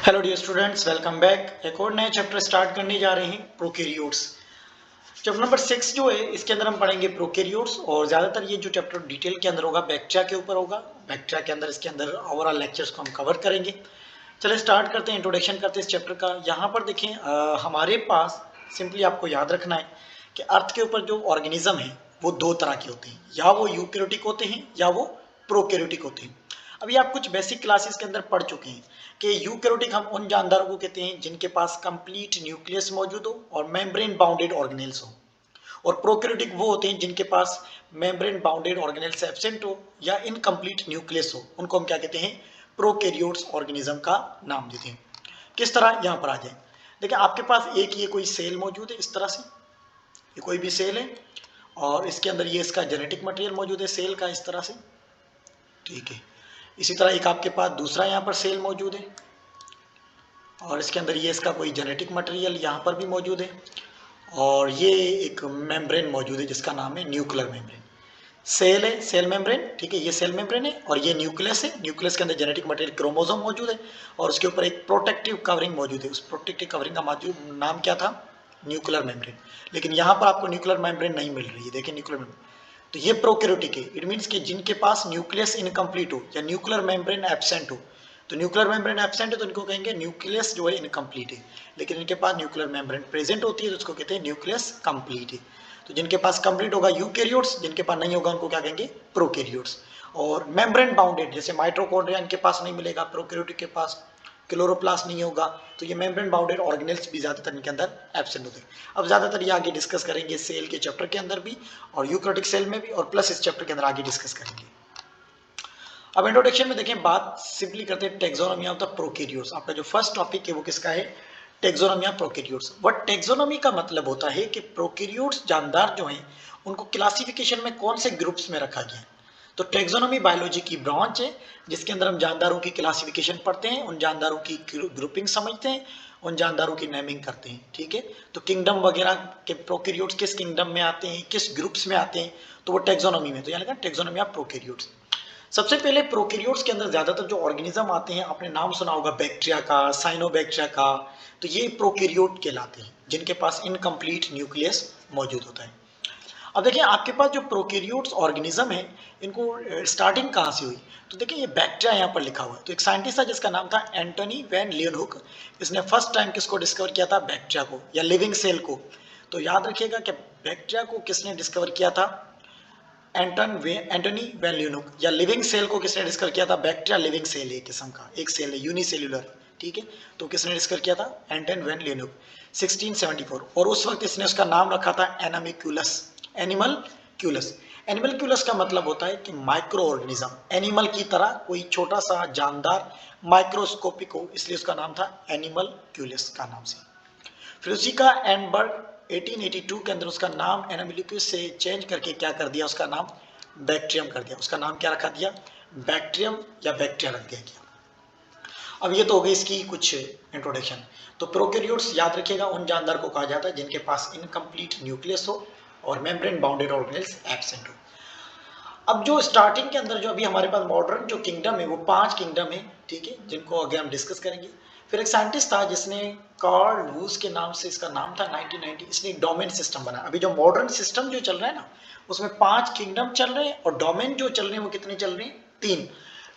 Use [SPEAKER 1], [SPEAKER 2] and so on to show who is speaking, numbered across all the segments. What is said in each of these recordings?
[SPEAKER 1] Hello dear students, welcome back. एक और नए चैप्टर स्टार्ट करने जा रहे हैं, प्रोकैरियोट्स। चैप्टर नंबर 6 जो है इसके अंदर हम पढ़ेंगे प्रोकैरियोट्स, और ज़्यादातर ये जो चैप्टर डिटेल के अंदर होगा बैक्टीरिया के ऊपर होगा। बैक्टीरिया के अंदर इसके अंदर ओवरऑल लेक्चर्स को हम कवर करेंगे। चलिए स्टार्ट करते हैं, इंट्रोडक्शन करते हैं इस चैप्टर का। यहाँ पर देखें, हमारे पास सिंपली आपको याद रखना है कि अर्थ के ऊपर जो ऑर्गेनिज्म है वो दो तरह के होते हैं, या वो यूकैरियोटिक होते हैं या वो प्रोकैरियोटिक होते हैं। अभी आप कुछ बेसिक क्लासेस के अंदर पढ़ चुके हैं कि यूकैरियोटिक हम उन जानदारों को कहते हैं जिनके पास कंप्लीट न्यूक्लियस मौजूद हो और मेम्ब्रेन बाउंडेड ऑर्गेनेल्स हो, और प्रोकैरियोटिक वो होते हैं जिनके पास मेम्ब्रेन बाउंडेड ऑर्गेनेल्स एब्सेंट हो या इनकम्प्लीट न्यूक्लियस हो। उनको हम क्या कहते हैं? प्रोकैरियोट्स ऑर्गेनिज्म का नाम देते हैं। किस तरह? यहाँ पर आ जाए। देखिए, आपके पास एक ये कोई सेल मौजूद है, इस तरह से ये कोई भी सेल है, और इसके अंदर ये इसका जेनेटिक मटेरियल मौजूद है सेल का, इस तरह से। ठीक है। इसी तरह एक आपके पास दूसरा यहाँ पर सेल मौजूद है, और इसके अंदर ये इसका कोई जेनेटिक मटेरियल यहाँ पर भी मौजूद है, और ये एक मेम्ब्रेन मौजूद है जिसका नाम है न्यूक्लियर मेम्ब्रेन। सेल है, सेल मेम्ब्रेन, ठीक है, ये सेल मेम्ब्रेन है, और ये न्यूक्लियस है। न्यूक्लियस के अंदर जेनेटिक मटेरियल क्रोमोसोम मौजूद है, और उसके ऊपर एक प्रोटेक्टिव कवरिंग मौजूद है। उस प्रोटेक्टिव कवरिंग का नाम क्या था? Nuclear membrane. लेकिन यहाँ पर आपको न्यूक्लियर मेम्ब्रेन नहीं मिल रही है, देखिए न्यूक्लियर मेम्ब्रेन। तो ये प्रोकैरियोटिक है। इट मीन्स कि जिनके पास न्यूक्लियस इनकम्प्लीट हो या न्यूक्लियर मेम्ब्रेन एब्सेंट हो। तो न्यूक्लियर मेम्ब्रेन एब्सेंट है तो इनको कहेंगे न्यूक्लियस जो है इनकम्प्लीट है। लेकिन इनके पास न्यूक्लियर मेम्ब्रेन प्रेजेंट होती है तो उसको कहते हैं न्यूक्लियस कंप्लीट है। तो जिनके पास कंप्लीट होगा यूकैरियोट्स, जिनके पास नहीं होगा उनको क्या कहेंगे? प्रोकैरियोट्स। और मेम्ब्रेन बाउंडेड, जैसे माइटोकॉन्ड्रिया इनके पास नहीं मिलेगा, प्रोकैरियोटिक के पास क्लोरोप्लास्ट नहीं होगा, तो ये मेम्ब्रेन बाउंडेड ऑर्गेनेल्स भी ज्यादातर इनके अंदर एब्सेंट होते हैं। अब ज्यादातर ये आगे डिस्कस करेंगे सेल के चैप्टर के अंदर भी, और यूकैरियोटिक सेल में भी, और प्लस इस चैप्टर के अंदर आगे डिस्कस करेंगे। अब इंट्रोडक्शन में देखें, बात सिंपली करते हैं टेक्सोनोमी ऑफ द प्रोकैरियोट्स। आपका जो फर्स्ट टॉपिक है वो किसका है? Taxonomy of prokaryotes. What taxonomy का मतलब होता है कि प्रोकैरियोट्स जानदार जो हैं उनको क्लासिफिकेशन में कौन से ग्रुप्स में रखा गया है। तो टेक्सोनोमी बायोलॉजी की ब्रांच है जिसके अंदर हम जानदारों की क्लासिफिकेशन पढ़ते हैं, उन जानदारों की ग्रुपिंग समझते हैं, उन जानदारों की नेमिंग करते हैं। ठीक है। तो किंगडम वगैरह के प्रोकैरियोट्स किस किंगडम में आते हैं, किस ग्रुप्स में आते हैं, तो वो टेक्सोनोमी में। तो यहाँ लगा टेक्सोनोमी ऑफ प्रोकैरियोट्स। सबसे पहले प्रोकैरियोट्स के अंदर ज्यादातर जो ऑर्गेनिज्म आते हैं, आपने नाम सुना होगा बैक्टीरिया का, साइनोबैक्टीरिया का। तो ये प्रोकैरियोट कहलाते हैं जिनके पास इनकम्प्लीट न्यूक्लियस मौजूद होता है। अब देखिए, आपके पास जो प्रोकैरियोट्स ऑर्गेनिज्म है इनको स्टार्टिंग कहाँ से हुई? तो देखिए, ये बैक्टीरिया यहाँ पर लिखा हुआ है। तो एक साइंटिस्ट था जिसका नाम था एंटोनी वैन लीeuwenhoek। इसने फर्स्ट टाइम किसको डिस्कवर किया था? बैक्टीरिया को, या लिविंग सेल को। तो याद रखिएगा कि बैक्टीरिया को किसने डिस्कवर किया था? एंटोनी वैन लीeuwenhoek। या लिविंग सेल को किसने डिस्कवर किया था? बैक्टीरिया लिविंग सेल है, किस्म का एक सेल है, यूनिसेल्यूलर। ठीक है। तो किसने डिस्कवर किया था? एंटोनी वैन लीeuwenhoek 1674। और उस वक्त इसने उसका नाम रखा था एनामिक्यूलस, एनिमल क्यूलस। एनिमल क्यूलस का मतलब होता है कि माइक्रो ऑर्गेनिज्म, एनिमल की तरह कोई छोटा सा जानदार, माइक्रोस्कोपिक हो, इसलिए उसका नाम था एनिमल क्यूलस का नाम से। फिर उसी का एनबर्ग 1882 के अंदर उसका नाम एनामिलिक्यूस से चेंज करके क्या कर दिया? उसका नाम बैक्टीरियम कर दिया। उसका नाम क्या रखा दिया? बैक्टीरियम या बैक्टीरिया रख दिया गया। अब ये तो हो गई इसकी कुछ इंट्रोडक्शन। तो प्रोकैरियोट्स याद रखिएगा उन जानदार को कहा जाता है जिनके पास इनकम्प्लीट न्यूक्लियस हो और मेम्ब्रेन बाउंडेड ऑर्गेनेल्स एब्सेंट हो। अब जो स्टार्टिंग के अंदर जो अभी हमारे पास मॉडर्न जो किंगडम है वो 5 किंगडम है, ठीक है, जिनको आगे हम डिस्कस करेंगे। फिर एक साइंटिस्ट था जिसने कार्ल वूस के नाम से, इसका नाम था 1990, इसने डोमेन सिस्टम बनाया। अभी जो मॉडर्न सिस्टम जो चल रहा है ना, उसमें 5 किंगडम चल रहे हैं, और डोमेन जो चल रहे हैं वो कितने चल रहे हैं? 3।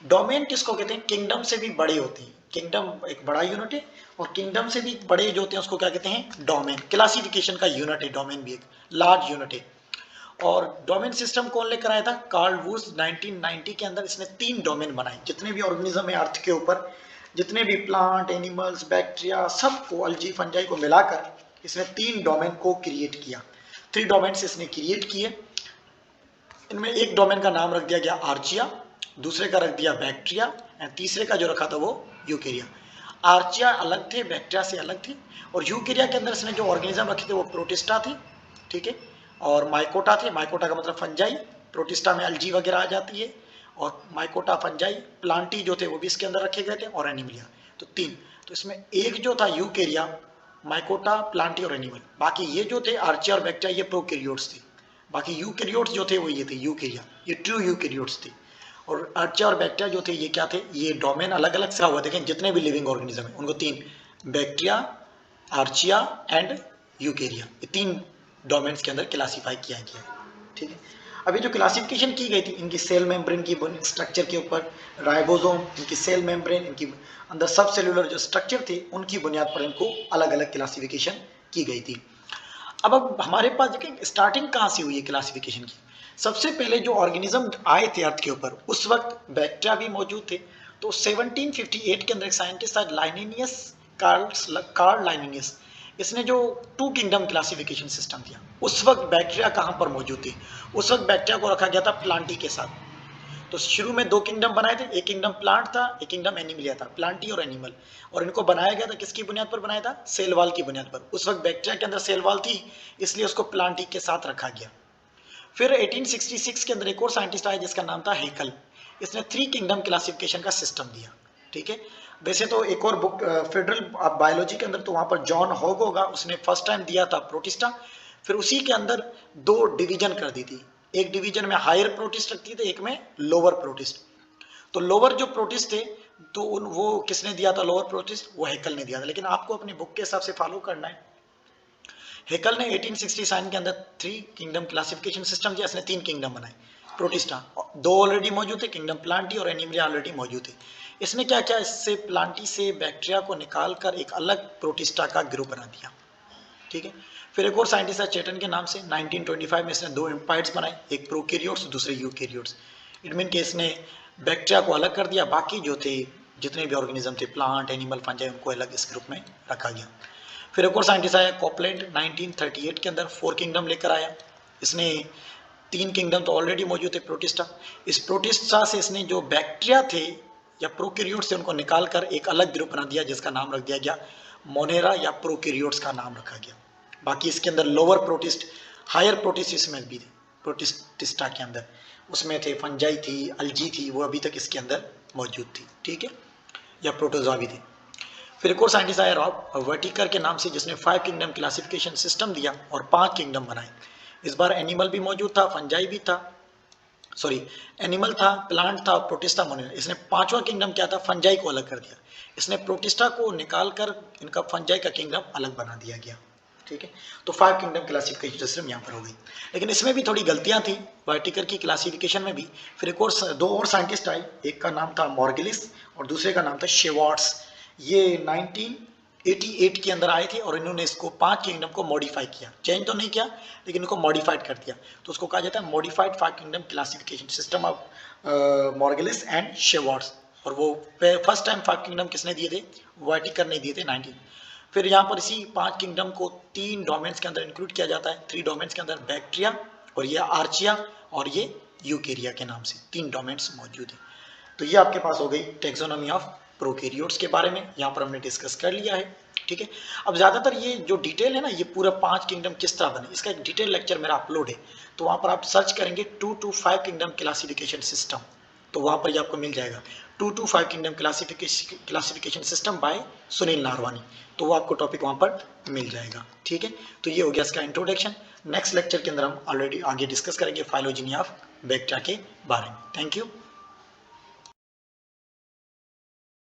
[SPEAKER 1] डोमेन किसको कहते हैं? किंगडम से भी बड़े होते हैं। किंगडम एक बड़ा यूनिट है, और किंगडम से भी बड़े जो होते हैं उसको क्या कहते हैं? डोमेन। क्लासिफिकेशन का यूनिट है डोमेन, भी एक लार्ज यूनिट है। और डोमेन सिस्टम कौन लेकर आया था? कार्ल वूस 1990 के अंदर। इसने 3 डोमेन बनाए। जितने भी ऑर्गेनिज्म है अर्थ के ऊपर, जितने भी प्लांट, एनिमल्स, बैक्टीरिया, सबको, अल्जी, फंजाई को मिलाकर इसने 3 डोमेन को क्रिएट किया। 3 डोमेन्स इसने क्रिएट किए। इनमें एक डोमेन का नाम रख दिया गया आर्चिया, दूसरे का रख दिया बैक्टीरिया, और तीसरे का जो रखा था वो यूकेरिया। आर्चिया अलग थे, बैक्टीरिया से अलग थे। और यूकेरिया के अंदर इसने जो ऑर्गेनिज्म रखे थे वो प्रोटिस्टा थे, ठीक है, और माइकोटा थे। माइकोटा का मतलब फंजाई, प्रोटिस्टा में अल्जी वगैरह आ जाती है, और माइकोटा, फंजाई, प्लांटी जो थे वो भी इसके अंदर रखे गए थे, और एनिमलिया। तो 3। तो इसमें एक जो था यूकेरिया, माइकोटा, प्लांटी और एनिमल। बाकी ये जो थे आर्चिया और बैक्टीरिया, ये प्रोकैरियोट्स थे। बाकी यूकैरियोट्स जो थे वो ये थे यूकेरिया, ये ट्रू यूकैरियोट्स थे। और आर्चिया और बैक्टीरिया जो थे ये क्या थे, ये डोमेन अलग अलग से हुआ। देखें जितने भी लिविंग ऑर्गेनिज्म है उनको तीन, बैक्टीरिया, आर्चिया एंड यूकेरिया, ये तीन डोमेन्स के अंदर क्लासीफाई किया गया है। ठीक है, अभी जो क्लासिफिकेशन की गई थी इनकी सेल मेम्ब्रेन की स्ट्रक्चर के ऊपर, राइबोसोम, इनकी सेल मेम्ब्रेन, इनकी अंदर सब सेलुलर जो स्ट्रक्चर थे उनकी बुनियाद पर इनको अलग अलग क्लासिफिकेशन की गई थी। अब हमारे पास देखें स्टार्टिंग कहाँ से हुई है क्लासिफिकेशन की। सबसे पहले जो ऑर्गेनिज्म आए थे अर्थ के ऊपर उस वक्त बैक्टीरिया भी मौजूद थे। तो 1758 के अंदर एक साइंटिस्ट था लाइनियस, कार्ल लाइनियस, इसने जो टू किंगडम क्लासिफिकेशन सिस्टम दिया। उस वक्त बैक्टीरिया कहाँ पर मौजूद थी, उस वक्त बैक्टीरिया को रखा गया था प्लांटी के साथ। तो शुरू में दो किंगडम बनाए थे, एक किंगडम प्लांट था, एक किंगडम एनिमलिया था, प्लांटी और एनिमल। और इनको बनाया गया था किसकी बुनियाद पर बनाया था, सेल वॉल की बुनियाद पर। उस वक्त बैक्टीरिया के अंदर सेल वॉल थी इसलिए उसको प्लांटी के साथ रखा गया। फिर 1866 के अंदर एक और साइंटिस्ट आया जिसका नाम था हेकल, इसने थ्री किंगडम क्लासिफिकेशन का सिस्टम दिया। ठीक है, वैसे तो एक और बुक फेडरल बायोलॉजी के अंदर तो वहां पर जॉन हॉग होगा, उसने फर्स्ट टाइम दिया था प्रोटिस्टा। फिर उसी के अंदर दो डिवीजन कर दी थी, एक डिवीजन में हायर प्रोटिस्ट रखती थी, एक में लोअर प्रोटिस्ट। तो लोअर जो प्रोटिस्ट थे तो वो किसने दिया था, लोअर प्रोटिस्ट, वो हेकल ने दिया था। लेकिन आपको अपनी बुक के हिसाब से फॉलो करना है। हेकल ने 1867 के अंदर थ्री किंगडम क्लासिफिकेशन सिस्टम दिया, इसने तीन किंगडम बनाए प्रोटिस्टा, दो ऑलरेडी मौजूद थे, किंगडम प्लांटी और एनिमलिया ऑलरेडी मौजूद थे। इसने क्या किया, इससे प्लांटी से बैक्टीरिया को निकालकर एक अलग प्रोटिस्टा का ग्रुप बना दिया। ठीक है, फिर एक और साइंटिस्ट है चेटन के नाम से, 1925 में इसने दो एम्पायर्स बनाए, एक प्रोकैरियोट्स दूसरे यूकैरियोट्स। इट मीन कि इसने बैक्टीरिया को अलग कर दिया, बाकी जो थे जितने भी ऑर्गेनिज्म थे, प्लांट, एनिमल, फंजाई, उनको अलग इस ग्रुप में रखा गया। फिर एक और साइंटिस्ट आया कॉपलैंड, 1938 के अंदर फोर किंगडम लेकर आया। इसने तीन किंगडम तो ऑलरेडी मौजूद थे प्रोटिस्टा, इस प्रोटिस्टा से इसने जो बैक्टीरिया थे या प्रोकैरियोट्स से उनको निकालकर एक अलग ग्रुप बना दिया जिसका नाम रख दिया गया मोनेरा या प्रोकैरियोट्स का नाम रखा गया। बाकी इसके अंदर लोअर प्रोटिस्ट, हायर प्रोटिस्ट इसमें भी थे, प्रोटिस्टा के अंदर उसमें थे, फंजाई थी, अल्जी थी, वो अभी तक इसके अंदर मौजूद थी। ठीक है, या प्रोटोजोआ भी थे। फिर एक और साइंटिस्ट आया रॉब वर्टिकर के नाम से, जिसने 5 किंगडम क्लासिफिकेशन सिस्टम दिया और 5 किंगडम बनाए। इस बार एनिमल भी मौजूद था, फंजाई भी था, सॉरी एनिमल था, प्लांट था, प्रोटिस्टा, मोनेरा। इसने पांचवा किंगडम क्या था, फंजाई को अलग कर दिया। इसने प्रोटिस्टा को निकालकर इनका फंजाई का किंगडम अलग बना दिया गया। ठीक है, तो 5 किंगडम क्लासिफिकेशन सिस्टम यहाँ पर हो गई। लेकिन इसमें भी थोड़ी गलतियां थी वर्टिकर की क्लासिफिकेशन में भी। फिर एक और दो और साइंटिस्ट आए, एक का नाम था मॉर्गेलिस और दूसरे का नाम था शेवार्ट्स। ये 1988 के अंदर आए थे और इन्होंने इसको 5 किंगडम को मॉडिफाई किया, चेंज तो नहीं किया लेकिन इनको मॉडिफाइड कर दिया। तो उसको कहा जाता है modified 5 kingdom classification system of Margulis and Schwartz. और वो फर्स्ट टाइम 5 किंगडम किसने दिए थे, वर्टिकर ने दिए थे 19। फिर यहाँ पर इसी 5 किंगडम को 3 डोमेन्स के अंदर इंक्लूड किया जाता है। 3 डोमेन्स के अंदर बैक्टीरिया और ये आर्चिया और ये यूकेरिया के नाम से 3 डोमेन्स मौजूद है। तो ये आपके पास हो गई टेक्सोनॉमी ऑफ प्रोकैरियोट्स के बारे में, यहाँ पर हमने डिस्कस कर लिया है। ठीक है, अब ज़्यादातर ये जो डिटेल है ना, ये पूरा 5 किंगडम किस तरह बने, इसका एक डिटेल लेक्चर मेरा अपलोड है। तो वहाँ पर आप सर्च करेंगे 2 to 5 किंगडम क्लासिफिकेशन सिस्टम, तो वहाँ पर ये आपको मिल जाएगा 2 to 5 kingdom classification system by Sunil Naravane. तो वो आपको टॉपिक वहाँ पर मिल जाएगा। ठीक है, तो ये हो गया इसका इंट्रोडक्शन। नेक्स्ट लेक्चर के अंदर हम ऑलरेडी आगे डिस्कस करेंगे फाइलोजेनी ऑफ बैक्टीरिया के बारे में। Thank you.